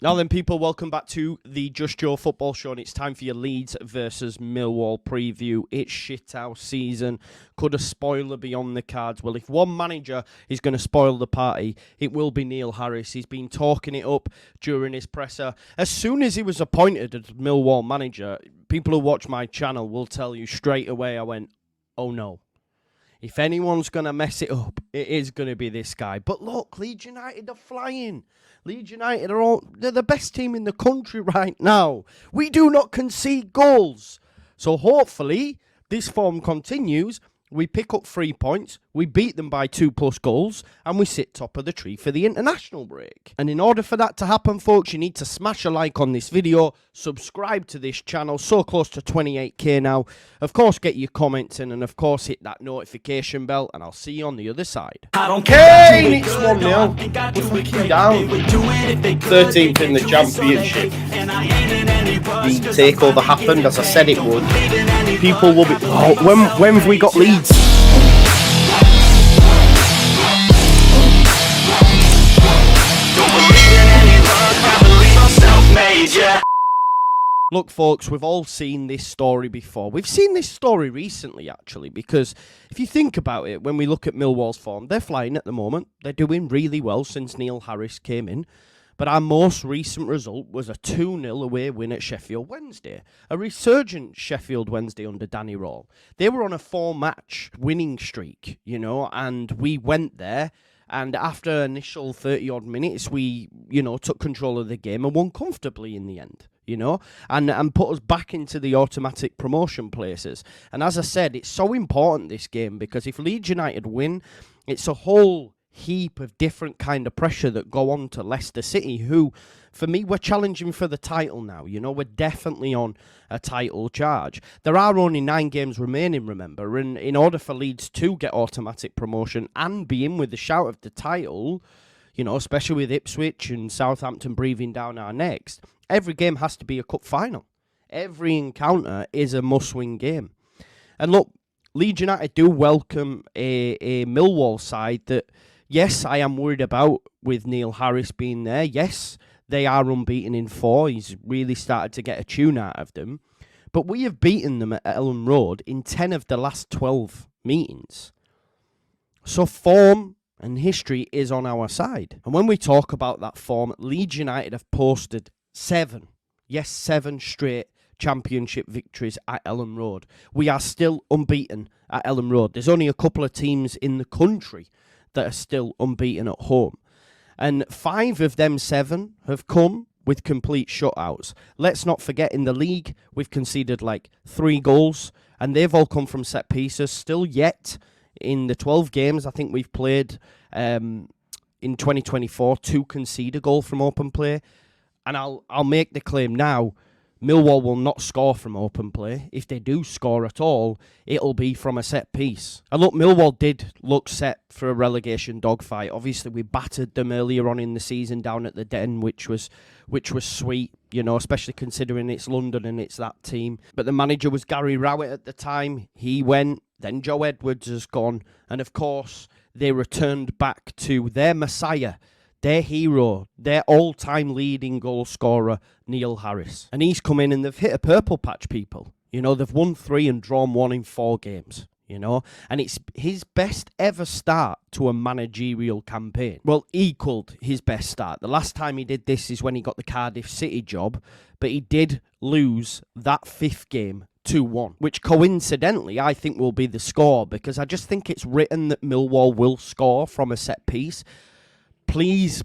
Now then, people, welcome back to the Just Joe Football Show, and it's time for your Leeds versus Millwall preview. It's shithouse season. Could a spoiler be on the cards? Well, if one manager is going to spoil the party, it will be Neil Harris. He's been talking it up during his presser. As soon as he was appointed as Millwall manager, people who watch my channel will tell you straight away, I went, oh no. If anyone's going to mess it up, it is going to be this guy. But look, Leeds United are flying. Leeds United they're the best team in the country right now. We do not concede goals. So hopefully this form continues. We pick up 3 points, we beat them by 2+ goals, and we sit top of the tree for the international break. And in order for that to happen, folks, you need to smash a like on this video, subscribe to this channel, so close to 28k now. Of course, get your comments in, and of course, hit that notification bell, and I'll see you on the other side. I don't care. It's 1-0. We're fucking down. 13th in the championship. The takeover happened, as I said it would. People will be... Oh, when have we got Leeds? Look, folks, we've all seen this story before. We've seen this story recently, actually, because if you think about it, when we look at Millwall's form, they're flying at the moment. They're doing really well since Neil Harris came in. But our most recent result was a 2-0 away win at Sheffield Wednesday. A resurgent Sheffield Wednesday under Danny Farke. They were on a 4-match winning streak, you know, and we went there. And after initial 30-odd minutes, we, you know, took control of the game and won comfortably in the end, you know, and put us back into the automatic promotion places. And as I said, it's so important, this game, because if Leeds United win, it's a whole heap of different kind of pressure that go on to Leicester City, who, for me, we're challenging for the title now. You know, we're definitely on a title charge. There are only 9 games remaining, remember, and in order for Leeds to get automatic promotion and be in with the shout of the title, you know, especially with Ipswich and Southampton breathing down our necks, every game has to be a cup final. Every encounter is a must-win game. And look, Leeds United do welcome a Millwall side that, yes, I am worried about with Neil Harris being there. Yes, they are unbeaten in 4. He's really started to get a tune out of them. But we have beaten them at Ellen Road in 10 of the last 12 meetings. So form and history is on our side. And when we talk about that form, Leeds United have posted 7 straight championship victories at Ellen Road. We are still unbeaten at Ellen Road. There's only a couple of teams in the country that are still unbeaten at home. And 5 of them 7 have come with complete shutouts. Let's not forget, in the league, we've conceded like 3 goals, and they've all come from set pieces. Still yet, in the 12 games I think we've played in 2024, to concede a goal from open play. And I'll make the claim now, Millwall will not score from open play. If they do score at all, it'll be from a set piece. And look, Millwall did look set for a relegation dogfight. Obviously, we battered them earlier on in the season down at the Den, which was sweet, you know, especially considering it's London and it's that team. But the manager was Gary Rowett at the time. He went, then Joe Edwards has gone. And of course, they returned back to their messiah, their hero, their all-time leading goal scorer, Neil Harris. And he's come in and they've hit a purple patch, people. You know, they've won 3 and drawn 1 in 4 games, you know. And it's his best ever start to a managerial campaign. Well, equalled his best start. The last time he did this is when he got the Cardiff City job, but he did lose that 5th game 2-1, which coincidentally I think will be the score, because I just think it's written that Millwall will score from a set piece. Please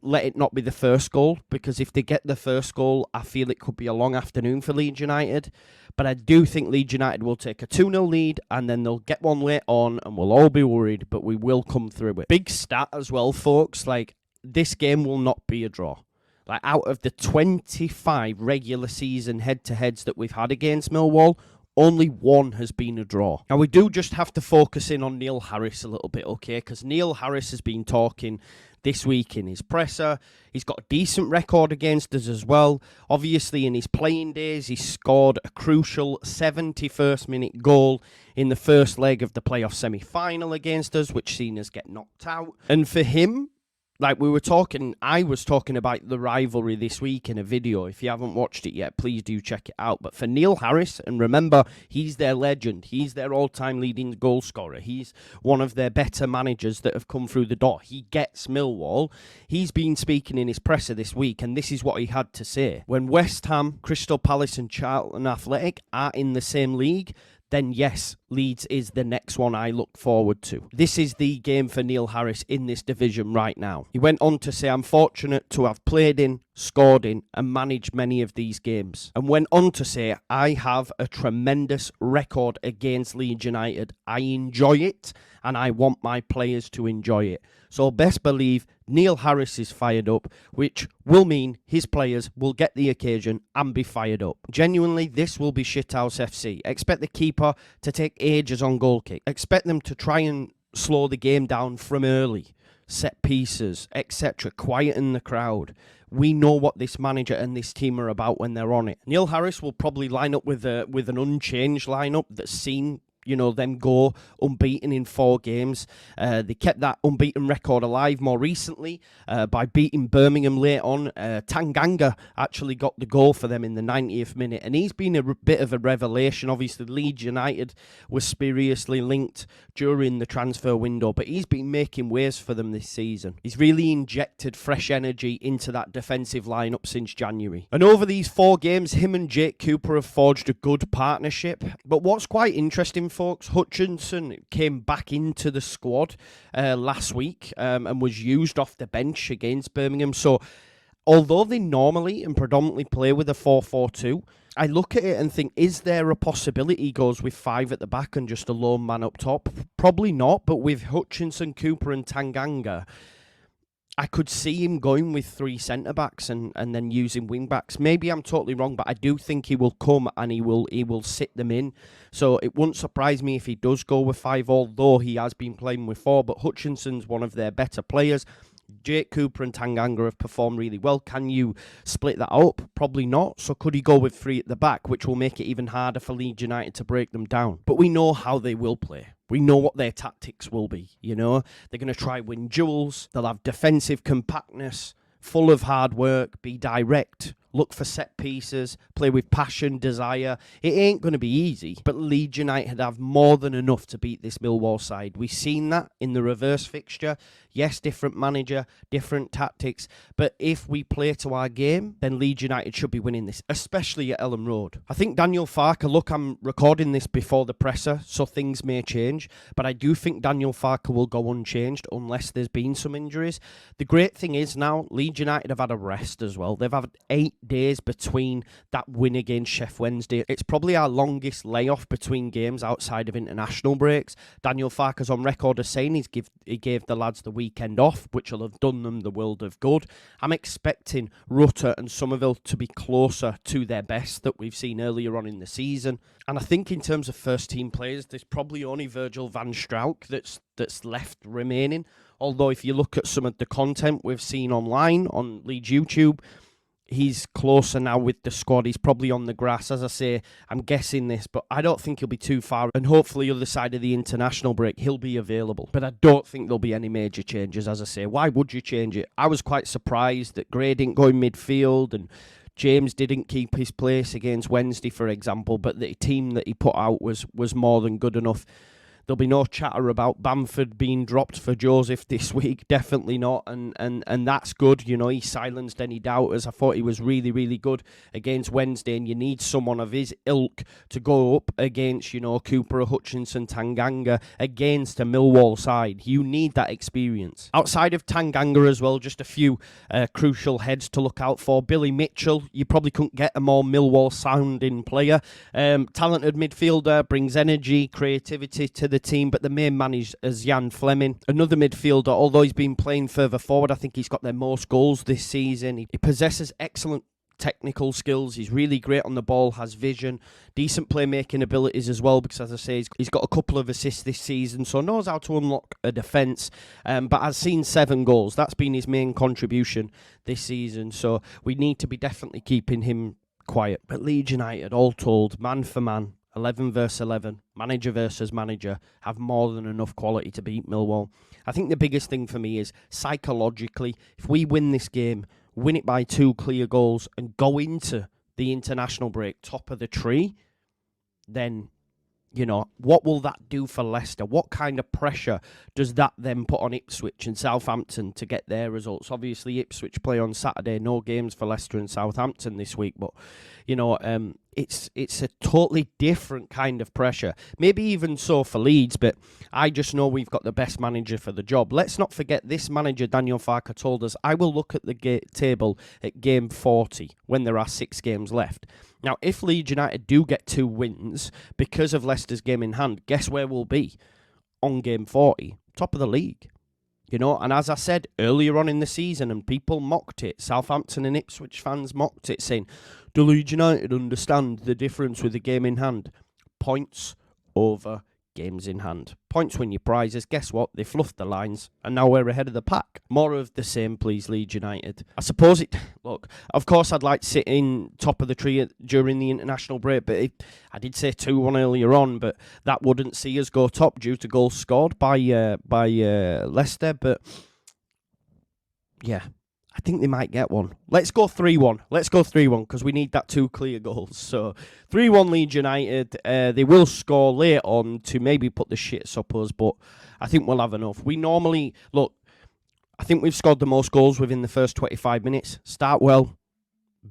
let it not be the first goal, because if they get the first goal, I feel it could be a long afternoon for Leeds United. But I do think Leeds United will take a 2-0 lead, and then they'll get one late on, and we'll all be worried, but we will come through it. Big stat as well, folks, like, this game will not be a draw. Like, out of the 25 regular season head-to-heads that we've had against Millwall, only 1 has been a draw. Now, we do just have to focus in on Neil Harris a little bit, okay? Because Neil Harris has been talking this week in his presser. He's got a decent record against us as well. Obviously, in his playing days, he scored a crucial 71st minute goal in the first leg of the playoff semi-final against us, which seen us get knocked out. And for him Like I was talking about the rivalry this week in a video. If you haven't watched it yet, please do check it out. But for Neil Harris, and remember, he's their legend. He's their all-time leading goal scorer. He's one of their better managers that have come through the door. He gets Millwall. He's been speaking in his presser this week, and this is what he had to say. When West Ham, Crystal Palace and Charlton Athletic are in the same league, then yes, Leeds is the next one I look forward to. This is the game for Neil Harris in this division right now. He went on to say, I'm fortunate to have played in, scored in, and managed many of these games. And went on to say, I have a tremendous record against Leeds United. I enjoy it, and I want my players to enjoy it. So best believe Neil Harris is fired up, which will mean his players will get the occasion and be fired up. Genuinely, this will be shithouse FC. Expect the keeper to take ages on goal kick. Expect them to try and slow the game down from early. Set pieces, etc. Quieten the crowd. We know what this manager and this team are about when they're on it. Neil Harris will probably line up with an unchanged lineup that's seen them go unbeaten in 4 games. They kept that unbeaten record alive more recently by beating Birmingham late on. Tanganga actually got the goal for them in the 90th minute, and he's been a bit of a revelation. Obviously, Leeds United was spuriously linked during the transfer window, but he's been making waves for them this season. He's really injected fresh energy into that defensive lineup since January. And over these 4 games, him and Jake Cooper have forged a good partnership. But what's quite interesting, folks, Hutchinson came back into the squad last week and was used off the bench against Birmingham. So although they normally and predominantly play with a 4-4-2, I look at it and think, is there a possibility he goes with 5 at the back and just a lone man up top? Probably not, but with Hutchinson, Cooper and Tanganga, I could see him going with 3 centre-backs and then using wing-backs. Maybe I'm totally wrong, but I do think he will come and he will sit them in. So it wouldn't surprise me if he does go with 5, although he has been playing with 4. But Hutchinson's one of their better players. Jake Cooper and Tanganga have performed really well. Can you split that up? Probably not. So could he go with 3 at the back, which will make it even harder for Leeds United to break them down? But we know how they will play. We know what their tactics will be, They're going to try win duels. They'll have defensive compactness, full of hard work, be direct, look for set pieces, play with passion, desire. It ain't going to be easy, but Leeds United have more than enough to beat this Millwall side. We've seen that in the reverse fixture. Yes, different manager, different tactics, but if we play to our game, then Leeds United should be winning this, especially at Ellen Road. I think Daniel Farke, look, I'm recording this before the presser, so things may change, but I do think Daniel Farke will go unchanged unless there's been some injuries. The great thing is now, Leeds United have had a rest as well. They've had 8 days between that win against Sheffield Wednesday. It's probably our longest layoff between games outside of international breaks. Daniel Farke's on record as saying he gave the lads the weekend off, which will have done them the world of good. I'm expecting Rutter and Somerville to be closer to their best that we've seen earlier on in the season. And I think in terms of first team players, there's probably only Virgil van Strauch that's left remaining. Although if you look at some of the content we've seen online on Leeds YouTube, he's closer now with the squad. He's probably on the grass. As I say, I'm guessing this, but I don't think he'll be too far. And hopefully, other side of the international break, he'll be available. But I don't think there'll be any major changes, as I say. Why would you change it? I was quite surprised that Gray didn't go in midfield and James didn't keep his place against Wednesday, for example, but the team that he put out was more than good enough. There'll be no chatter about Bamford being dropped for Joseph this week. Definitely not. And that's good. He silenced any doubters. I thought he was really, really good against Wednesday. And you need someone of his ilk to go up against, Cooper, Hutchinson, Tanganga, against a Millwall side. You need that experience. Outside of Tanganga as well, just a few crucial heads to look out for. Billy Mitchell, you probably couldn't get a more Millwall sounding player. Talented midfielder, brings energy, creativity to the team, but the main man is Jan Fleming. Another midfielder, although he's been playing further forward, I think he's got their most goals this season. He possesses excellent technical skills. He's really great on the ball, has vision, decent playmaking abilities as well, because as I say, he's got a couple of assists this season, so knows how to unlock a defence, but has seen 7 goals. That's been his main contribution this season, so we need to be definitely keeping him quiet. But Leeds United, all told, man for man, 11 versus 11, manager versus manager, have more than enough quality to beat Millwall. I think the biggest thing for me is psychologically, if we win this game, win it by 2 clear goals and go into the international break top of the tree, then, you know, what will that do for Leicester? What kind of pressure does that then put on Ipswich and Southampton to get their results? Obviously, Ipswich play on Saturday. No games for Leicester and Southampton this week. But, you know, it's a totally different kind of pressure. Maybe even so for Leeds, but I just know we've got the best manager for the job. Let's not forget this manager, Daniel Farke, told us, I will look at the table at game 40 when there are 6 games left. Now, if Leeds United do get 2 wins because of Leicester's game in hand, guess where we'll be on game 40? Top of the league. You know, and as I said earlier on in the season, and people mocked it, Southampton and Ipswich fans mocked it, saying, do Leeds United understand the difference with the game in hand? Points over games in hand. Points win your prizes. Guess what? They fluffed the lines, and now we're ahead of the pack. More of the same, please, Leeds United. I suppose it... Look, of course I'd like to sit in top of the tree during the international break, but I did say 2-1 earlier on, but that wouldn't see us go top due to goals scored by Leicester, but yeah, I think they might get one. Let's go 3-1. Let's go 3-1 because we need that 2 clear goals. So 3-1 Leeds United. They will score late on to maybe put the shits up us, but I think we'll have enough. We normally, look, I think we've scored the most goals within the first 25 minutes. Start well.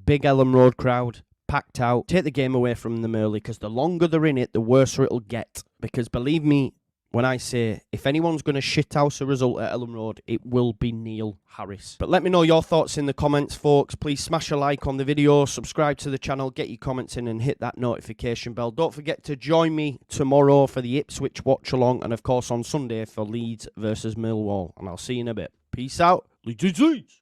Big Ellen Road crowd. Packed out. Take the game away from them early because the longer they're in it, the worse it'll get. Because believe me, when I say, if anyone's going to shithouse a result at Ellen Road, it will be Neil Harris. But let me know your thoughts in the comments, folks. Please smash a like on the video, subscribe to the channel, get your comments in and hit that notification bell. Don't forget to join me tomorrow for the Ipswich watch-along and, of course, on Sunday for Leeds versus Millwall. And I'll see you in a bit. Peace out. Leeds.